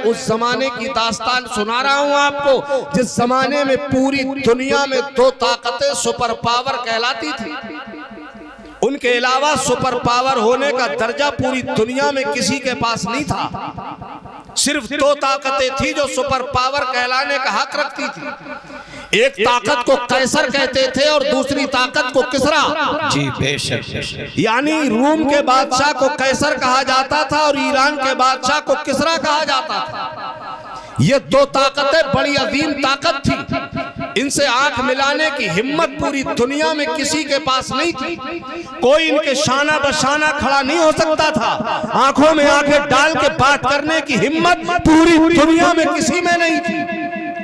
اس زمانے کی داستان سنا رہا ہوں آپ کو جس زمانے میں پوری دنیا میں دو طاقتیں سپر پاور کہلاتی تھی. ان کے علاوہ سپر پاور ہونے کا درجہ پوری دنیا میں کسی کے پاس نہیں تھا. صرف دو طاقتیں تھی جو سپر پاور کہلانے کا حق رکھتی تھی. ایک طاقت کو قیصر کہتے تھے اور دوسری طاقت کو کسرا. جی بے شک. یعنی روم کے بادشاہ کو قیصر کہا جاتا تھا اور ایران کے بادشاہ کو کسرا کہا جاتا تھا. یہ دو طاقتیں بڑی عظیم طاقت تھی. ان سے آنکھ ملانے کی ہمت پوری دنیا میں کسی کے پاس نہیں تھی. کوئی ان کے شانہ بشانہ کھڑا نہیں ہو سکتا تھا. آنکھوں میں آنکھیں ڈال کے بات کرنے کی ہمت پوری دنیا میں کسی میں نہیں تھی.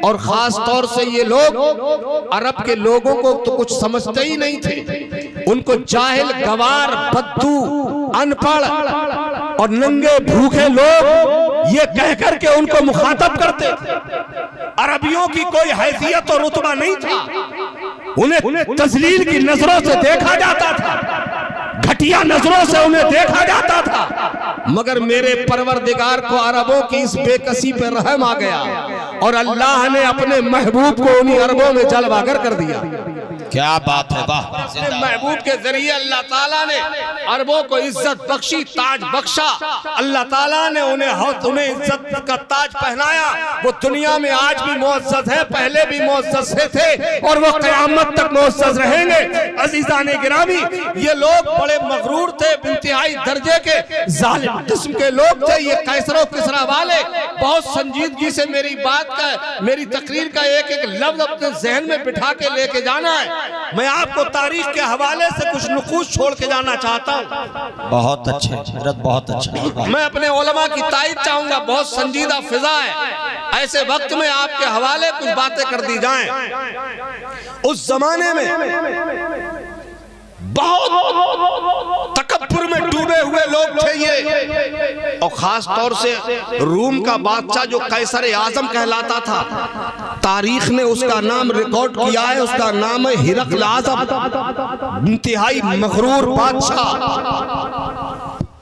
اور خاص طور سے یہ لوگ عرب کے لوگوں کو تو کچھ سمجھتے ہی نہیں تھے. ان کو جاہل، گوار، بدو، ان پڑھ اور ننگے بھوکے لوگ یہ کہہ کر کے ان کو مخاطب کرتے تھے. عربیوں کی کوئی حیثیت اور رتبہ نہیں تھا. انہیں تذلیل کی نظروں سے دیکھا جاتا تھا، گھٹیا نظروں سے انہیں دیکھا جاتا تھا. مگر میرے پروردگار کو عربوں کی اس بے کسی پہ رحم آ گیا اور اللہ نے اپنے محبوب کو انہی عربوں میں جلوہ گر کر دیا. کیا بات ہے. واہ. اپنے محبوب کے ذریعے اللہ تعالیٰ نے عربوں کو عزت بخشی، تاج بخشا. اللہ تعالیٰ نے انہیں عزت کا تاج پہنایا. وہ دنیا میں آج بھی معزز ہے، پہلے بھی معزز تھے اور وہ قیامت تک معزز رہیں گے. عزیزان گرامی، یہ لوگ بڑے مغرور تھے، انتہائی درجے کے ظالم قسم کے لوگ تھے. یہ قیصر و کسرا والے بہت سنجیدگی سے میری تقریر کا ایک ایک لفظ اپنے ذہن میں بٹھا کے لے کے جانا ہے. میں آپ کو تاریخ کے حوالے سے کچھ نقوش چھوڑ کے جانا چاہتا ہوں. بہت اچھے حضرت، بہت اچھا. میں اپنے علماء کی تائید چاہوں گا. بہت سنجیدہ فضا ہے. ایسے وقت میں آپ کے حوالے کچھ باتیں کر دی جائیں. اس زمانے میں بہت تکبر میں ڈوبے ہوئے لوگ تھے یہ. اور خاص طور سے روم کا بادشاہ جو قیصر اعظم کہلاتا تھا، تاریخ نے اس کا نام ریکارڈ کیا ہے. اس کا نام ہے ہرقل اعظم. انتہائی مغرور بادشاہ.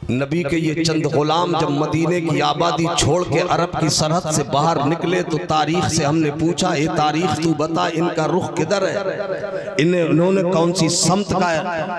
نبی کے یہ چند غلام جب مدینے کی آبادی چھوڑ کے عرب کی سرحد سے باہر نکلے تو تاریخ سے ہم نے پوچھا، اے تاریخ تو بتا ان کا رخ کدھر ہے؟ انہوں نے کون سی سمت کا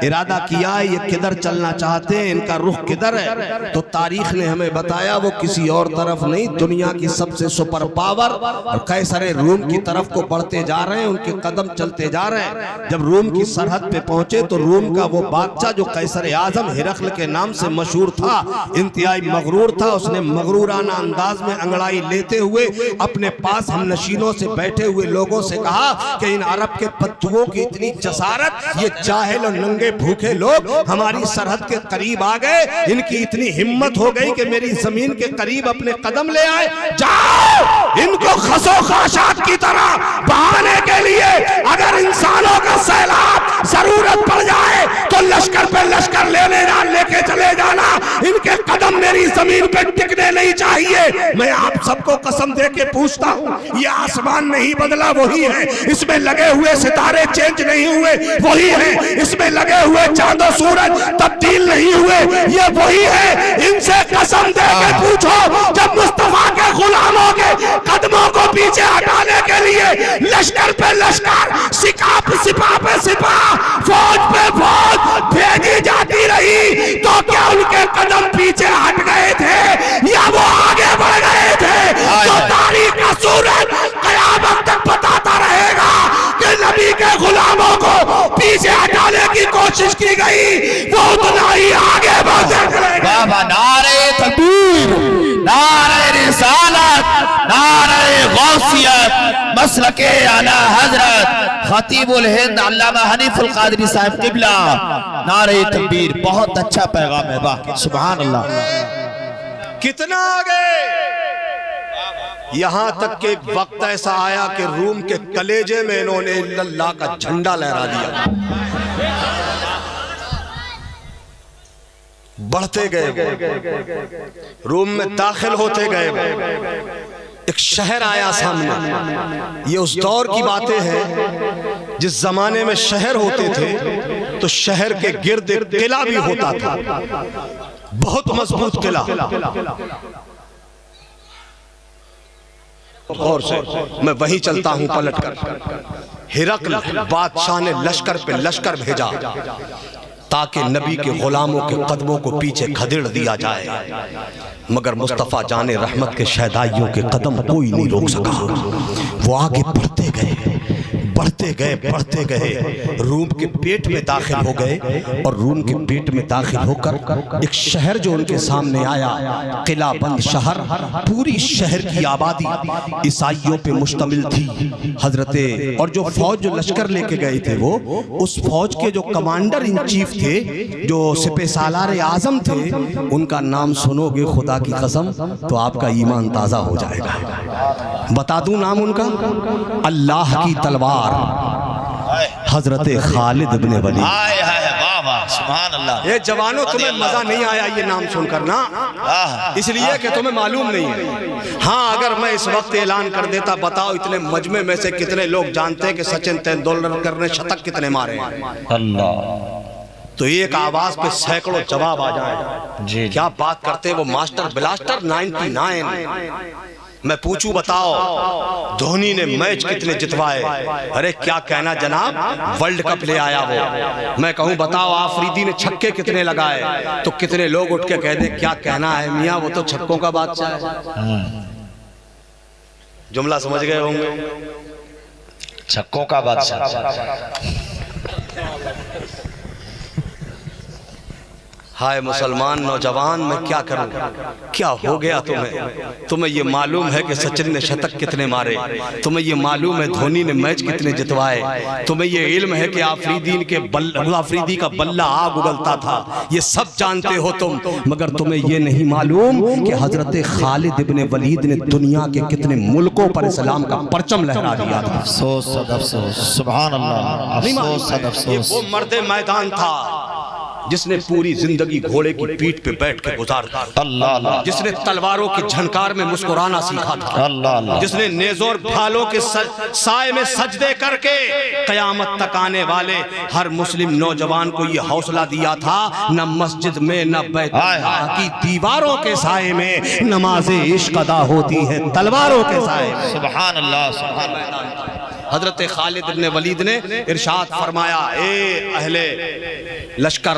ارادہ کیا ہے؟ یہ کدھر چلنا چاہتے ہیں؟ ان کا رخ کدھر ہے؟ تو تاریخ نے ہمیں بتایا وہ کسی اور طرف نہیں، دنیا کی سب سے سپر پاور اور قیصر روم کی طرف کو بڑھتے جا رہے ہیں. ان کے قدم چلتے جا رہے ہیں. جب روم کی سرحد پہ پہنچے تو روم کا وہ بادشاہ جو قیصر اعظم ہرقل کے نام سے مشہور تھا، انتہائی مغرور تھا. اس نے مغرورانہ انداز میں انگڑائی لیتے ہوئے اپنے پاس ہم نشینوں سے بیٹھے ہوئے لوگوں سے کہا کہ ان عرب کے پتوؤں کی اتنی جسارت، یہ جاہل اور ننگے بھوکے لوگ ہماری سرحد کے قریب آ گئے. ان کی اتنی ہمت ہو گئی کہ میری زمین کے قریب اپنے قدم لے آئے. جاؤ ان کو خس و خاشاک کی طرح بہانے کے لیے اگر انسانوں کا سیلاب ضرورت پڑ جائے تو لشکر پہ لشکر لے کے چلے جانا. ان کے قدم میری زمین پہ ٹکنے نہیں چاہیے. میں آپ سب کو قسم دے کے پوچھتا ہوں، یہ آسمان نہیں بدلا، وہی ہے. اس میں لگے ہوئے ستارے چینج نہیں ہوئے، وہی ہے. اس میں لگے ہوئے چاند و سورج تبدیل نہیں ہوئے، یہ وہی ہے. ان سے قسم دے کے پوچھو، جب مصطفیٰ کے غلاموں کے قدموں کو پیچھے ہٹانے کے لیے لشکر پہ لشکر، سپاہ پہ سپاہ، فوج پہ فوج بھیجی جاتی رہی تو کیا ان کے قدم پیچھے ہٹ گئے تھے یا وہ آگے بڑھ گئے تھے؟ تو تاریخ کا سورج قیامت تک بتاتا رہے گا کہ نبی کے غلاموں کو پیچھے ہٹانے کی کوشش کی گئی، وہ اتنا ہی آگے بڑھتے چلے گئے. نعرہ تکبیر، نعرہ رسالت، نعرہ غوثیت، مسلک اعلی حضرت خطیب الہند علامہ حنیف القادری صاحب قبلہ. نعرہ تکبیر. بہت اچھا پیغام ہے. واہ سبحان اللہ. کتنا آگے، یہاں تک کہ ایک وقت ایسا آیا کہ روم کے کلیجے میں انہوں نے اللہ کا جھنڈا لہرا دیا. بڑھتے گئے، روم میں داخل ہوتے گئے. ایک شہر آیا سامنے. یہ اس دور کی باتیں ہیں جس زمانے میں شہر ہوتے تھے تو شہر کے گرد ایک قلعہ بھی ہوتا تھا، بہت مضبوط قلعہ. غور سے میں وہیں چلتا ہوں پلٹ کر. ہرقل بادشاہ نے لشکر پہ لشکر بھیجا تاکہ نبی کے غلاموں کے قدموں کو پیچھے کھدڑ دیا جائے، مگر مصطفیٰ جان رحمت کے شہدائیوں کے قدم کوئی نہیں روک سکا. وہ آگے بڑھتے گئے بڑھتے گئے بڑھتے گئے، روم کے پیٹ میں داخل ہو گئے، اور روم کے پیٹ میں داخل ہو کر ایک شہر جو ان کے سامنے آیا، قلعہ بند شہر. پوری شہر کی آبادی عیسائیوں پہ مشتمل تھی. حضرت اور جو فوج جو لشکر لے کے گئے تھے، وہ اس فوج کے جو کمانڈر ان چیف تھے، جو سپہ سالار اعظم تھے، ان کا نام سنو گے خدا کی قسم تو آپ کا ایمان تازہ ہو جائے گا. بتا دوں نام ان کا؟ اللہ کی تلوار، حضرت خالد بن ولید. سبحان اللہ. یہ جوانوں تمہیں مزہ نہیں آیا یہ نام سن کر نا؟ اس لیے کہ تمہیں معلوم نہیں ہے. ہاں اگر میں اس وقت اعلان کر دیتا، بتاؤ اتنے مجمع میں سے کتنے لوگ جانتے ہیں کہ سچن تندولکر نے شتک کتنے مارے ہیں؟ اللہ. تو ایک آواز پہ سینکڑوں جواب آ جائے. کیا بات کرتے وہ ماسٹر بلاسٹر 99. میں پوچھوں بتاؤ دھونی نے میچ کتنے جتوائے؟ ارے کیا کہنا جناب، ورلڈ کپ لے آیا وہ. میں کہوں بتاؤ آفریدی نے چھکے کتنے لگائے؟ تو کتنے لوگ اٹھ کے کہہ دیں کیا کہنا ہے میاں، وہ تو چھکوں کا بادشاہ ہے. جملہ سمجھ گئے ہوں گے؟ چھکوں کا بادشاہ. ہائے مسلمان نوجوان، میں کیا کروں؟ کیا ہو گیا تمہیں یہ معلوم ہے کہ سچن نے شتک کتنے مارے؟ تمہیں یہ معلوم ہے دھونی نے میچ کتنے جتوائے؟ تمہیں یہ علم ہے کہ آفریدی کا بلہ آگ اگلتا تھا؟ یہ سب جانتے ہو تم، مگر تمہیں یہ نہیں معلوم کہ حضرت خالد ابن ولید نے دنیا کے کتنے ملکوں پر اسلام کا پرچم لہرا دیا تھا. افسوس صد افسوس. سبحان اللہ. افسوس صد افسوس. یہ وہ مرد میدان تھا جس نے پوری زندگی گھوڑے کی پیٹھ پہ بیٹھ کے گزار دی. اللہ اللہ. جس نے تلواروں کی جھنکار میں مسکرانا سیکھا تھا. اللہ اللہ. جس نے نیزوں اور بھالوں کے سائے میں سجدے کر کے قیامت تک آنے والے ہر مسلم نوجوان کو یہ حوصلہ دیا تھا، نہ مسجد میں نہ بیت اللہ کی دیواروں کے سائے میں نماز عشق ادا ہوتی ہے، تلواروں کے سائے میں. سبحان اللہ. سبحان اللہ. حضرت خالد بن ولید نے ارشاد فرمایا، اے اہل لشکر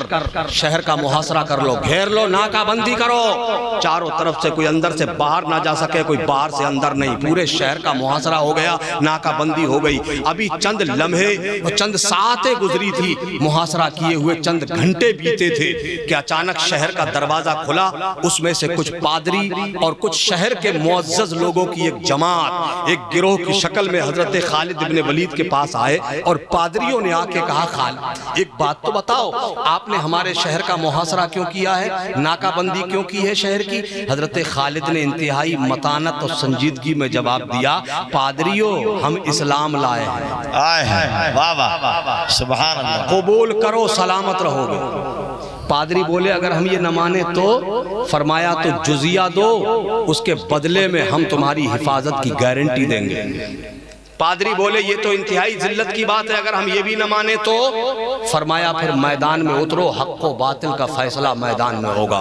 شہر کا محاصرہ کر لو، گھیر لو، ناکہ بندی کرو، چاروں طرف سے کوئی اندر سے باہر نہ جا سکے، کوئی باہر سے اندر نہیں. پورے شہر کا محاصرہ ہو گیا، ناکہ بندی ہو گئی. ابھی چند لمحے اور چند ساعتیں گزری تھی، محاصرہ کیے ہوئے چند گھنٹے بیتے تھے کہ اچانک شہر کا دروازہ کھلا. اس میں سے کچھ پادری اور کچھ شہر کے معزز لوگوں کی ایک جماعت ایک گروہ کی شکل میں حضرت خالد ابن ولید کے پاس آئے، اور پادریوں نے آ کے کہا، خالد ایک بات تو بتاؤ، آپ نے ہمارے شہر کا محاصرہ کیوں کیا ہے، ناکہ بندی کیوں کی ہے شہر کی؟ حضرت خالد نے انتہائی متانت اور سنجیدگی میں جواب دیا، پادریوں ہم اسلام لائے ہیں. آئے ہیں. واہ واہ. سبحان اللہ. قبول کرو، سلامت رہو گے. پادری بولے اگر ہم یہ نہ مانے تو؟ فرمایا تو جزیہ دو، اس کے بدلے میں ہم تمہاری حفاظت کی گارنٹی دیں گے. پادری بولے یہ تو انتہائی ذلت کی بات ہے، اگر ہم یہ بھی نہ مانے تو؟ فرمایا پھر میدان میں اترو، حق و باطل کا فیصلہ میدان میں ہوگا.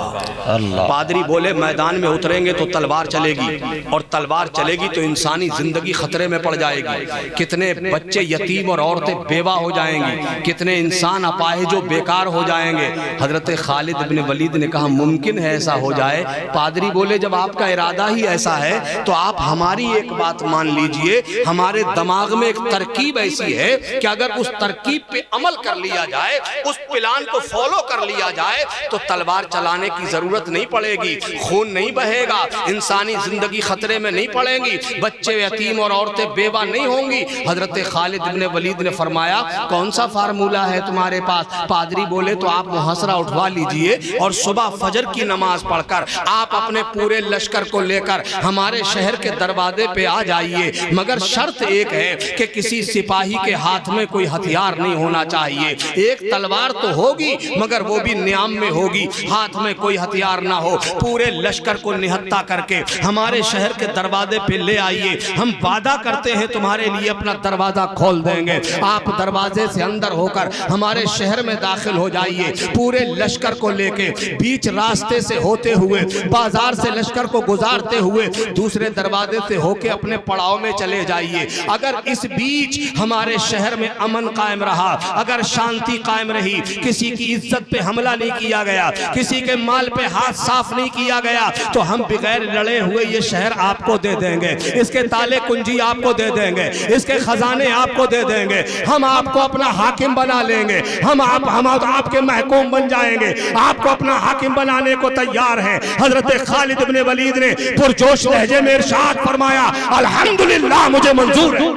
پادری بولے میدان میں اتریں گے تو تلوار چلے گی، اور تلوار چلے گی تو انسانی زندگی خطرے میں پڑ جائے گی. کتنے بچے یتیم اور عورتیں بیوہ ہو جائیں گی، کتنے انسان اپاہج و بیکار ہو جائیں گے. حضرت خالد بن ولید نے کہا ممکن ہے ایسا ہو جائے. پادری بولے جب آپ کا ارادہ ہی ایسا ہے تو آپ ہماری ایک بات مان لیجئے، ہمارے دماغ میں ایک ترکیب ایسی ہے کہ اگر اس ترکیب پہ عمل کر لیا جائے، اس پلان کو فالو کر لیا جائے تو تلوار چلانے کی ضرورت نہیں پڑے گی، خون نہیں بہے گا، انسانی زندگی خطرے میں نہیں پڑے گی، بچے یتیم اور عورتیں بیوہ نہیں ہوں گی. حضرت خالد بن ولید نے فرمایا کون سا فارمولہ ہے تمہارے پاس؟ پادری بولے تو آپ محاصرہ اٹھوا لیجئے اور صبح فجر کی نماز پڑھ کر آپ اپنے پورے لشکر کو لے کر ہمارے شہر کے دروازے پہ آ جائیے، مگر شرط ایک ہے کہ کسی سپاہی کے ہاتھ میں کوئی ہتھیار نہیں ہونا چاہیے. ایک تلوار تو ہوگی مگر وہ بھی نیام میں ہوگی, ہاتھ میں کوئی ہتھیار نہ ہو. پورے لشکر کو نہتہ کر کے ہمارے شہر کے دروازے پہ لے آئیے, ہم وعدہ کرتے ہیں تمہارے لیے اپنا دروازہ کھول دیں گے. آپ دروازے سے اندر ہو کر ہمارے شہر میں داخل ہو جائیے, پورے لشکر کو لے کے بیچ راستے سے ہوتے ہوئے, بازار سے لشکر کو گزارتے ہوئے دوسرے دروازے سے ہو کے اپنے پڑاؤ میں چلے جائیے. اگر اس بیچ ہمارے شہر میں امن قائم رہا, اگر شانتی قائم رہی, کسی کی عزت پہ حملہ نہیں کیا گیا, کسی کے مال پہ ہاتھ صاف نہیں کیا گیا, تو ہم بغیر لڑے ہوئے یہ شہر آپ کو دے دیں گے, اس کے تالے کنجی آپ کو دے دیں گے, اس کے خزانے آپ کو دے دیں گے. ہم آپ کو اپنا حاکم بنا لیں گے, ہم آپ کے محکوم بن جائیں گے, آپ کو اپنا حاکم بنانے کو تیار ہیں. حضرت خالد بن ولید نے پرجوش لہجے میں ارشاد فرمایا, الحمدللہ مجھے منظور ہے.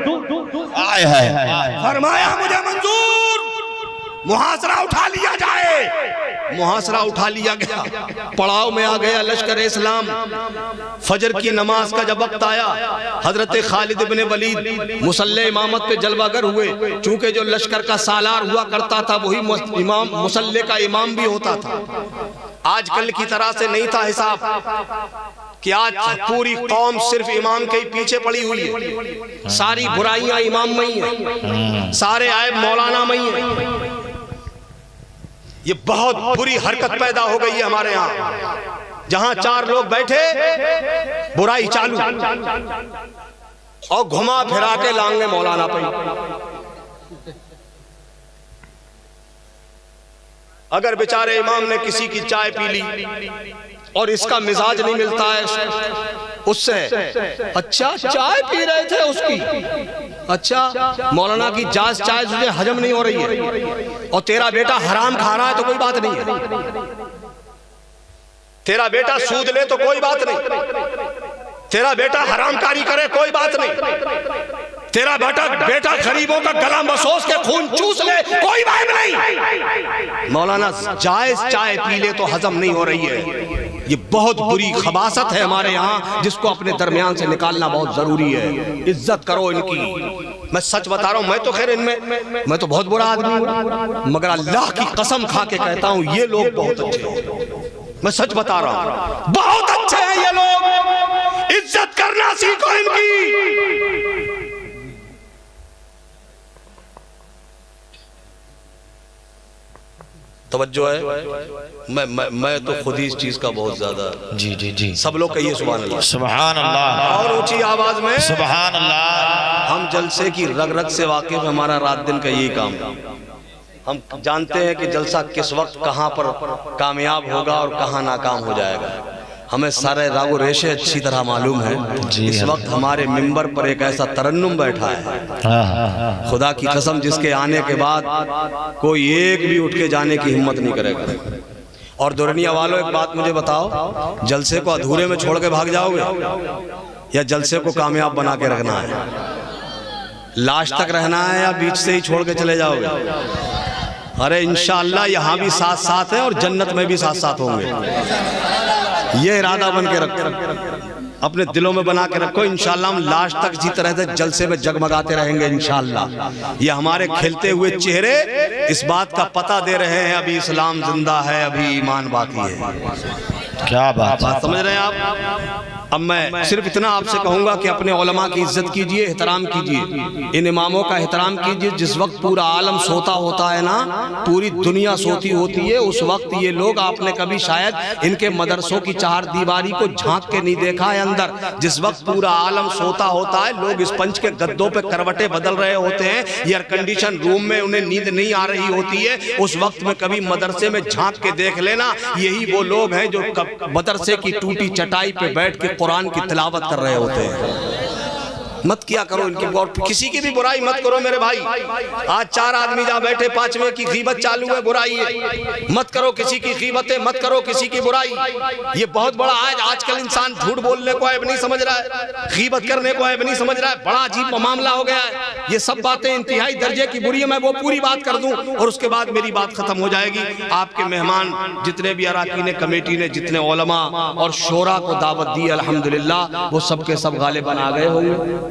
فرمایا مجھے منظور, محاصرہ اٹھا لیا جائے. محاصرہ اٹھا لیا گیا, پڑاؤ میں آ گیا لشکر اسلام. فجر کی نماز کا جب وقت آیا, حضرت خالد بن ولید مصلی امامت پہ جلوہ گر ہوئے. چونکہ جو لشکر کا سالار ہوا کرتا تھا وہی مصلی کا امام بھی ہوتا تھا. آج کل کی طرح سے نہیں تھا حساب کہ آج پوری قوم صرف امام کے پیچھے پڑی ہوئی ہے, ساری برائیاں امام میں ہی ہیں, سارے عیب مولانا میں ہی ہیں. یہ بہت بری حرکت پیدا ہو گئی ہے ہمارے ہاں, جہاں چار لوگ بیٹھے برائی چالو, اور گھما پھرا کے لانگے مولانا پہ. اگر بیچارے امام نے کسی کی چائے پی لی اور اس کا مزاج نہیں ملتا ہے اس سے, اچھا چائے پی رہے تھے اس کی, اچھا مولانا کی جائز چائے تجھے حجم نہیں ہو رہی ہے, اور تیرا بیٹا حرام کھا رہا ہے تو کوئی بات نہیں ہے, تیرا بیٹا سود لے تو کوئی بات نہیں, تیرا بیٹا حرام کاری کرے کوئی بات نہیں, تیرا بیٹا غریبوں کا گلا مسوس کے خون چوس لے کوئی بات نہیں. مولانا جائز چائے پی لے تو حجم نہیں ہو رہی ہے. یہ بہت بری خباثت ہے ہمارے یہاں, جس کو اپنے درمیان سے نکالنا بہت ضروری ہے. عزت کرو ان کی. میں سچ بتا رہا ہوں, میں تو خیر ان میں تو بہت برا آدمی ہوں, مگر اللہ کی قسم کھا کے کہتا ہوں یہ لوگ بہت اچھے ہیں. میں سچ بتا رہا ہوں, بہت اچھے ہیں یہ لوگ. عزت کرنا سیکھو ان کی. توجہ ہے, میں تو خود ہی اس چیز کا بہت زیادہ, جی سب لوگ کہیے سبحان اللہ, سبحان اللہ, اور اونچی آواز میں سبحان اللہ. ہم جلسے کی رگ رگ سے واقف ہیں, ہمارا رات دن کا یہی کام ہے. ہم جانتے ہیں کہ جلسہ کس وقت کہاں پر کامیاب ہوگا اور کہاں ناکام ہو جائے گا. ہمیں سارے راگ و ریشے اچھی طرح معلوم ہے. اس وقت ہمارے منبر پر ایک ایسا ترنم بیٹھا ہے, خدا کی قسم, جس کے آنے کے بعد کوئی ایک بھی اٹھ کے جانے کی ہمت نہیں کرے گا. اور دورنیہ والوں ایک بات مجھے بتاؤ, جلسے کو ادھورے میں چھوڑ کے بھاگ جاؤ گے یا جلسے کو کامیاب بنا کے رکھنا ہے؟ لاسٹ تک رہنا ہے یا بیچ سے ہی چھوڑ کے چلے جاؤ گے؟ ارے انشاءاللہ یہاں بھی ساتھ ساتھ ہیں اور جنت میں بھی ساتھ ساتھ ہوں گے. یہ ارادہ بن کے رکھو, اپنے دلوں میں بنا کے رکھو. انشاءاللہ ہم لاسٹ تک اسی طرح سے جلسے میں جگمگاتے رہیں گے انشاءاللہ. یہ ہمارے کھلتے ہوئے چہرے اس بات کا پتہ دے رہے ہیں ابھی اسلام زندہ ہے, ابھی ایمان باقی ہے. کیا بات سمجھ رہے ہیں آپ؟ اب میں صرف اتنا آپ سے کہوں گا کہ اپنے علماء کی عزت کیجئے, احترام کیجئے, ان اماموں کا احترام کیجئے. جس وقت پورا عالم سوتا ہوتا ہے نا, پوری دنیا سوتی ہوتی ہے, اس وقت یہ لوگ, آپ نے کبھی شاید ان کے مدرسوں کی چہار دیواری کو جھانک کے نہیں دیکھا ہے اندر. جس وقت پورا عالم سوتا ہوتا ہے, لوگ اس پنچ کے گدوں پہ کروٹیں بدل رہے ہوتے ہیں, ایئر کنڈیشن روم میں انہیں نیند نہیں آ رہی ہوتی ہے, اس وقت میں کبھی مدرسے میں جھانک کے دیکھ لینا. یہی وہ لوگ ہیں جو مدرسے کی ٹوٹی چٹائی پہ بیٹھ کے قرآن کی تلاوت کر رہے ہوتے ہیں. مت کیا کرو ان کی, اور کسی کی بھی برائی مت کرو میرے بھائی. آج چار آدمی جہاں بیٹھے, پانچویں کی غیبت چالو ہے, برائی ہے. مت کرو کسی کی غیبتیں, مت کرو کسی کی برائی. یہ بہت بڑا آج کل انسان جھوٹ بولنے کو عیب نہیں سمجھ رہا ہے, غیبت کرنے کو عیب نہیں سمجھ رہا ہے. بڑا عجیب معاملہ ہو گیا ہے. یہ سب باتیں انتہائی درجے کی بری ہے. میں وہ پوری بات کر دوں اور اس کے بعد میری بات ختم ہو جائے گی. آپ کے مہمان جتنے بھی اراکین کمیٹی نے, جتنے علماء اور شورا کو دعوت دی الحمدللہ, وہ سب کے سب غالباً آ گئے ہوں گے.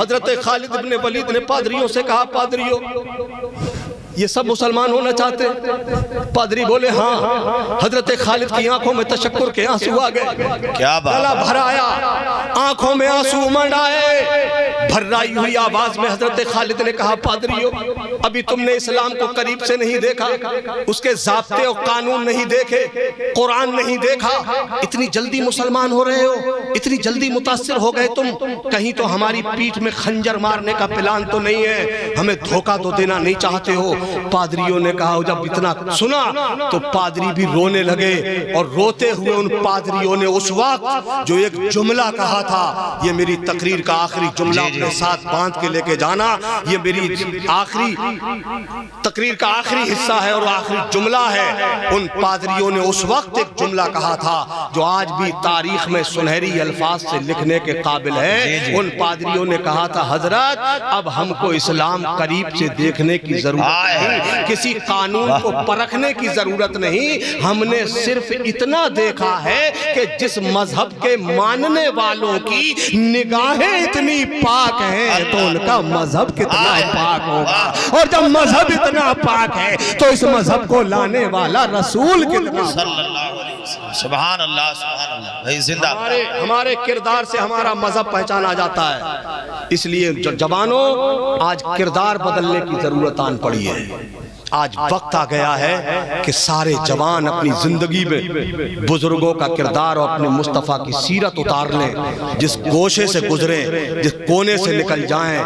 حضرت خالد ابن ولید نے پادریوں سے کہا پادریوں یہ سب مسلمان ہونا چاہتے ہیں؟ پادری بولے ہاں۔ حضرت خالد کی آنکھوں میں تشکر کے آنسو آ گئے، کیا بات، گلا بھر آیا، آنکھوں میں آنسو امنڈ آئے۔ بھرائی ہوئی آواز میں حضرت خالد نے کہا پادریوں ابھی تم نے اسلام کو قریب سے نہیں دیکھا، اس کے ضابطے اور قانون نہیں دیکھے، قرآن نہیں دیکھا، اتنی جلدی مسلمان ہو رہے ہو، اتنی جلدی متاثر ہو گئے تم، کہیں تو ہماری پیٹھ میں خنجر مارنے کا پلان تو نہیں ہے، ہمیں دھوکہ تو دینا نہیں چاہتے ہو؟ پادریوں نے کہا جب اتنا سنا تو پادری بھی رونے لگے، اور روتے ہوئے ان پادریوں نے اس وقت جو ایک جملہ کہا تھا، یہ میری تقریر کا آخری جملہ اپنے ساتھ باندھ کے لے کے جانا، یہ میری آخری تقریر کا آخری حصہ ہے اور آخری جملہ ہے۔ ان پادریوں نے اس وقت ایک جملہ کہا تھا جو آج بھی تاریخ میں سنہری الفاظ سے لکھنے کے قابل ہے۔ ان پادریوں نے کہا تھا حضرت اب ہم کو اسلام قریب سے دیکھنے کی ضرورت نہیں، کسی قانون کو پرکھنے کی ضرورت نہیں، ہم نے صرف اتنا دیکھا ہے کہ جس مذہب کے ماننے والوں کی نگاہیں اتنی پاک ہیں تو ان کا مذہب کتنا پاک ہوگا، اور جب مذہب اتنا پاک ہے تو اس مذہب کو لانے والا رسول کتنا صلی اللہ علیہ وسلم۔ سبحان اللہ سبحان اللہ، بھائی زندہ ہمارے کردار سے ہمارا مذہب پہچانا جاتا ہے۔ اس لیے جوانوں آج کردار بدلنے کی ضرورت آن پڑی ہے۔ آج وقت آ گیا ہے کہ سارے جوان اپنی زندگی میں بزرگوں کا کردار اور اپنے مصطفیٰ کی سیرت اتار لیں، جس گوشے سے گزریں، جس کونے سے نکل جائیں،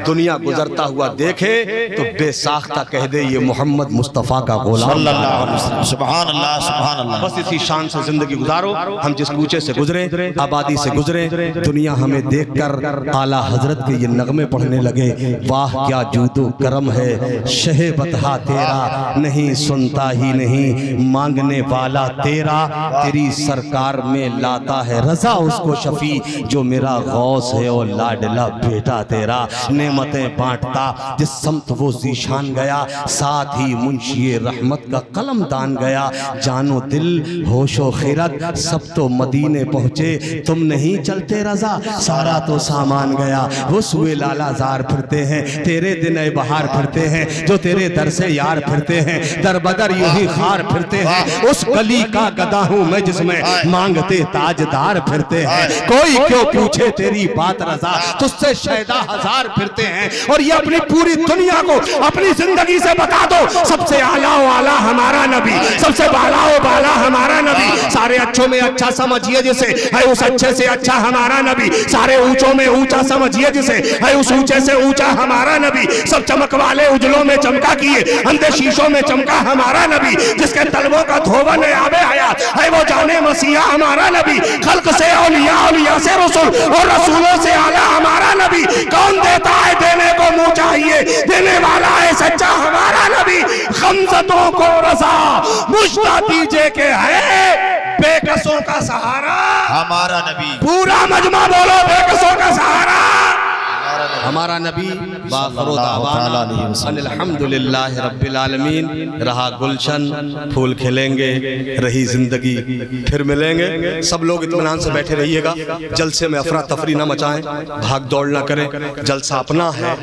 دنیا گزرتا ہوا دیکھے تو بے ساختہ کہہ دے یہ محمد مصطفیٰ کا غلام صلی اللہ علیہ وسلم۔ سبحان اللہ سبحان اللہ۔ بس اسی شان سے زندگی گزارو۔ ہم جس کوچے سے گزریں، آبادی سے گزریں، دنیا ہمیں دیکھ کر اعلیٰ حضرت کے یہ نغمے پڑھنے لگے، واہ کیا جود و کرم ہے شہ بطحہ تیرا، نہیں سنتا ہی نہیں مانگنے والا تیرا، تیری سرکار میں لاتا ہے رضا اس کو شفیع جو میرا غوث ہے اور لاڈلا بیٹا تیرا، نعمتیں بانٹتا جس سمت وہ ذیشان گیا، ساتھ ہی منشی رحمت کا قلم دان گیا، جان و دل ہوش و خیرت سب تو مدینے پہنچے، تم نہیں چلتے رضا سارا تو سامان گیا، وہ سوئے لالا زار پھرتے ہیں تیرے دن اے بہار پھرتے ہیں، جو تیرے در سے یار پھرتے ہیں، در بدر یوں ہی خار پھرتے ہیں، اس گلی کا گدا ہوں میں جس میں مانگتے تاجدار پھرتے ہیں، کوئی کیوں پوچھے تیری بات رضا تجھ سے شہدہ ہزار پھرتے ہیں، اور یہ اپنی پوری دنیا کو اپنی زندگی سے بتا دو سب سے اعلیٰ و اعلیٰ ہمارا نبی، سب سے بالا و بالا ہمارا نبی، سارے اچھوں میں اچھا سمجھیے جسے ہے اس اچھے سے اچھا ہمارا نبی، سارے اونچوں میں اونچا سمجھیے جسے ہے اس اونچے سے اونچا ہمارا نبی، سب چمک والے اجلوں میں چمکا کیے اندھے شیشوں میں چمکا ہمارا نبی، جس کے طلبوں کا دھوون آب حیات ہے وہ جانے مسیحا ہمارا نبی، خلق سے اولیاء، اولیاء سے رسول اور رسولوں سے اعلیٰ ہمارا نبی، کون دیتا ہے دینے کو منہ چاہیے دینے والا ہے سچا ہمارا نبی، غمزتوں کو رضا مجھتا دیجے کہ ہے بے کسوں کا سہارا ہمارا نبی، پورا مجمع بولو بے کسوں کا سہارا ہمارا نبی، باخر و دعوانا ان الحمدللہ رب العالمین۔ رہا گلشن پھول کھلیں گے، رہی زندگی پھر ملیں گے، سب لوگ اطمینان سے بیٹھے رہیے گا، جلسے میں افراتفری نہ مچائیں، بھاگ دوڑ نہ کریں، جلسہ اپنا ہے۔